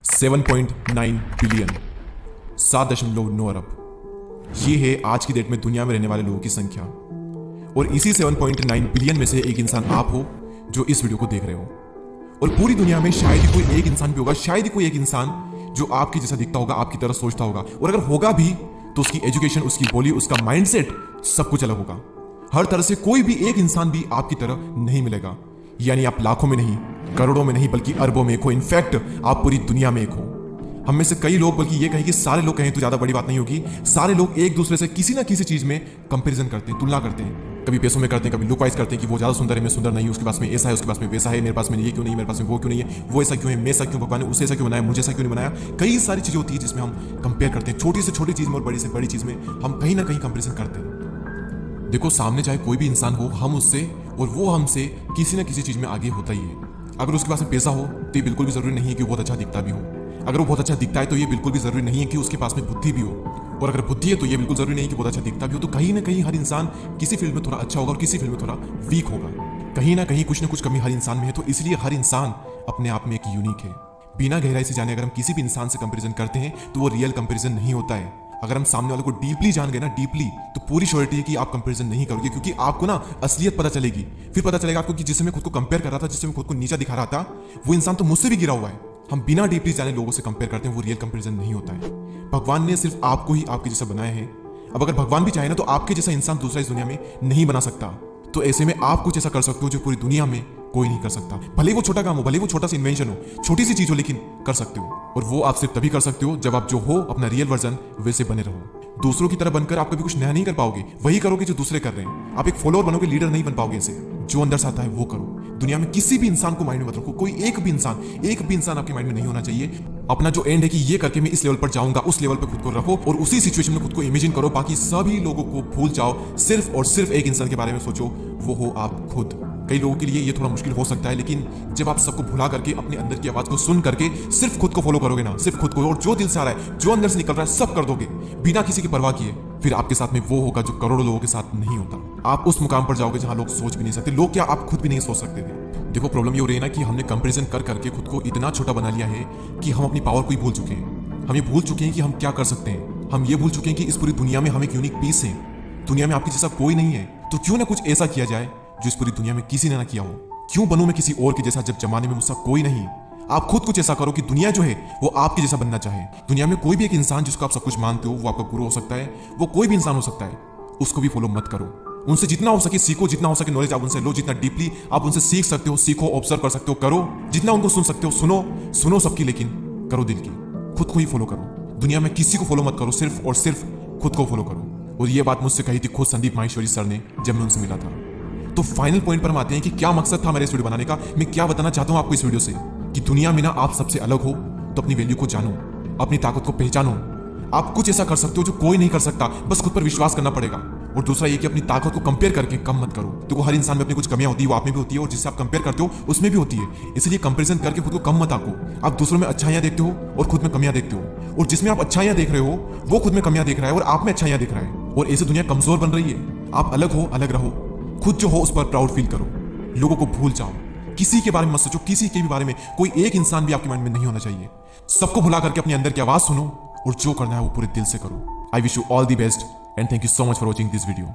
7.9 billion, 7.9 अरब। ये है आज की डेट में दुनिया में रहने वाले लोगों की संख्या। और इसी 7.9 बिलियन में से एक इंसान आप हो जो इस वीडियो को देख रहे हो। और पूरी दुनिया में शायद ही कोई एक इंसान भी होगा, शायद ही कोई एक इंसान जो आपकी जैसा दिखता होगा, आपकी तरह सोचता होगा। और अगर होगा भी तो उसकी एजुकेशन, उसकी बोली, उसका माइंडसेट सब कुछ अलग होगा। हर तरह से कोई भी एक इंसान भी आपकी तरह नहीं मिलेगा। यानी आप लाखों में नहीं, करोड़ों में नहीं, बल्कि अरबों में एक हो। इनफैक्ट आप पूरी दुनिया में एक हो। हम में से कई लोग, बल्कि ये कहें कि सारे लोग कहें तो ज्यादा बड़ी बात नहीं होगी, सारे लोग एक दूसरे से किसी ना किसी चीज में कंपैरिजन करते हैं, तुलना करते हैं। कभी पैसों में करते हैं, कभी लुक वाइज करते हैं कि वो ज्यादा सुंदर है, मैं सुंदर नहीं, उसके पास में ऐसा है, उसके पास में वैसा है, मेरे पास में ये क्यों नहीं, मेरे पास में वो क्यों नहीं है, वो ऐसा क्यों है, मैं ऐसा क्यों, भगवान ने उसे ऐसा क्यों बनाया, मुझे ऐसा क्यों नहीं बनाया। कई सारी चीजें होती है जिसमें हम कंपेयर करते हैं। छोटी से छोटी चीज में और बड़ी से बड़ी चीज में हम कहीं ना कहीं कंपेरिजन करते हैं। देखो, सामने चाहे कोई भी इंसान हो, हम उससे और वो हमसे किसी ना किसी चीज में आगे होता ही है। अगर उसके पास में पैसा हो तो ये बिल्कुल भी जरूरी नहीं है कि वो बहुत अच्छा दिखता भी हो। अगर वो बहुत अच्छा दिखता है तो ये बिल्कुल भी जरूरी नहीं है कि उसके पास में बुद्धि भी हो। और अगर बुद्धि है तो ये बिल्कुल जरूरी नहीं है कि बहुत अच्छा दिखता भी हो। तो कहीं ना कहीं हर इंसान किसी फील्ड में थोड़ा अच्छा होगा और किसी फील्ड में थोड़ा वीक होगा। कहीं ना कहीं कुछ ना कुछ कमी हर इंसान में है। तो इसलिए हर इंसान अपने आप में एक यूनिक है। बिना गहराई से जाने अगर हम किसी भी इंसान से कंपेरिजन करते हैं तो वो रियल कंपेरिजन नहीं होता है। अगर हम सामने वाले को डीपली जान गए ना, डीपली, तो पूरी श्योरिटी है कि आप कंपैरिजन नहीं करोगे, क्योंकि आपको ना असलियत पता चलेगी। फिर पता चलेगा आपको कि जिससे मैं खुद को कंपेयर कर रहा था, जिससे मैं खुद को नीचा दिखा रहा था, वो इंसान तो मुझसे भी गिरा हुआ है। हम बिना डीपली जाने लोगों से कंपेयर करते हैं, वो रियल कंपैरिजन नहीं होता है। भगवान ने सिर्फ आपको ही आपके जैसा बनाया है। अब अगर भगवान भी चाहे ना तो आपके जैसा इंसान दूसरा इस दुनिया में नहीं बना सकता। तो ऐसे में आप कुछ ऐसा कर सकते हो जो पूरी दुनिया में कोई नहीं कर सकता। भले वो छोटा काम हो, भले वो छोटा सा इन्वेंशन हो, छोटी सी चीज हो, लेकिन कर सकते हो। और वो आप सिर्फ तभी कर सकते हो जब आप जो हो अपना रियल वर्जन वैसे बने रहो। दूसरों की तरह बनकर आप कभी कुछ नया नहीं कर पाओगे। वही करोगे जो दूसरे कर रहे हैं। आप एक फॉलोअर बनोगे, लीडर नहीं बन पाओगे। ऐसे जो अंदर से आता है वो करो। दुनिया में किसी भी इंसान को माइंड में मत रखो। कोई एक भी इंसान आपके माइंड में नहीं होना चाहिए। अपना जो एंड है कि ये करके मैं इस लेवल पर जाऊंगा, उस लेवल पर खुद को रखो और उसी सिचुएशन में खुद को इमेजिन करो। बाकी सभी लोगों को भूल जाओ। सिर्फ और सिर्फ एक इंसान के बारे में सोचो, वो हो आप खुद। कई लोगों के लिए ये थोड़ा मुश्किल हो सकता है, लेकिन जब आप सबको भुला करके अपने अंदर की आवाज को सुन करके सिर्फ खुद को फॉलो करोगे ना, सिर्फ खुद को, और जो दिल से आ रहा है, जो अंदर से निकल रहा है, सब कर दोगे बिना किसी की परवाह किए, फिर आपके साथ में वो होगा जो करोड़ों लोगों के साथ नहीं होता। आप उस मुकाम पर जाओगे जहां लोग सोच भी नहीं सकते। लोग क्या, आप खुद भी नहीं सोच सकते थे। देखो, प्रॉब्लम ये हो रही है ना कि हमने कंपैरिजन कर करके खुद को इतना छोटा बना लिया है कि हम अपनी पावर को ही भूल चुके हैं। हम ये भूल चुके हैं कि हम क्या कर सकते हैं। हम ये भूल चुके हैं कि इस पूरी दुनिया में हम एक यूनिक पीस हैं। दुनिया में आपके जैसा कोई नहीं है। तो क्यों ना कुछ ऐसा किया जाए जो इस पूरी दुनिया में किसी ने ना किया हो। क्यों बनूं मैं किसी और के जैसा जब जमाने में मुझसे कोई नहीं। आप खुद कुछ ऐसा करो कि दुनिया जो है वो आपके जैसा बनना चाहे। दुनिया में कोई भी एक इंसान जिसको आप सब कुछ मानते हो, वो आपका गुरु हो सकता है, वो कोई भी इंसान हो सकता है। उसको भी फॉलो मत करो। उनसे जितना हो सके सीखो, जितना हो सके नॉलेज आप उनसे लो, जितना डीपली आप उनसे सीख सकते हो सीखो, ऑब्जर्व कर सकते हो करो। जितना उनको सुन सकते हो सुनो सबकी, लेकिन करो दिल की। खुद को ही फॉलो करो। दुनिया में किसी को फॉलो मत करो, सिर्फ और सिर्फ खुद को फॉलो करो। और ये बात मुझसे कही थी खुद संदीप माहेश्वरी सर ने जब मैं उनसे मिला था। तो फाइनल पॉइंट पर हम आते हैं कि क्या मकसद था मेरे इस वीडियो बनाने का। मैं क्या बताना चाहता हूं आपको इस वीडियो से कि दुनिया में ना आप सबसे अलग हो, तो अपनी वैल्यू को जानो, अपनी ताकत को पहचानो। आप कुछ ऐसा कर सकते हो जो कोई नहीं कर सकता, बस खुद पर विश्वास करना पड़ेगा। और दूसरा ये कि अपनी ताकत को कंपेयर करके कम मत करो। देखो, हर इंसान में अपनी कुछ कमियां होती है, वो आप में भी होती है, और जिससे आप कंपेयर करते हो उसमें भी होती है। इसलिए कंपैरिजन करके खुद को कम मत आको। आप दूसरों में अच्छाइयां देखते हो और खुद में कमियां देखते हो, और जिसमें आप अच्छाइयां देख रहे हो वो खुद में कमियां देख रहा है और आप में अच्छाइयां देख रहा है। और ऐसे दुनिया कमजोर बन रही है। आप अलग हो, अलग रहो। खुद जो हो उस पर प्राउड फील करो। लोगों को भूल जाओ। किसी के बारे में मत सोचो, किसी के भी बारे में। कोई एक इंसान भी आपके माइंड में नहीं होना चाहिए। सबको भुला करके अपने अंदर की आवाज सुनो और जो करना है वो पूरे दिल से करो। I wish you all the best and thank you so much for watching this video.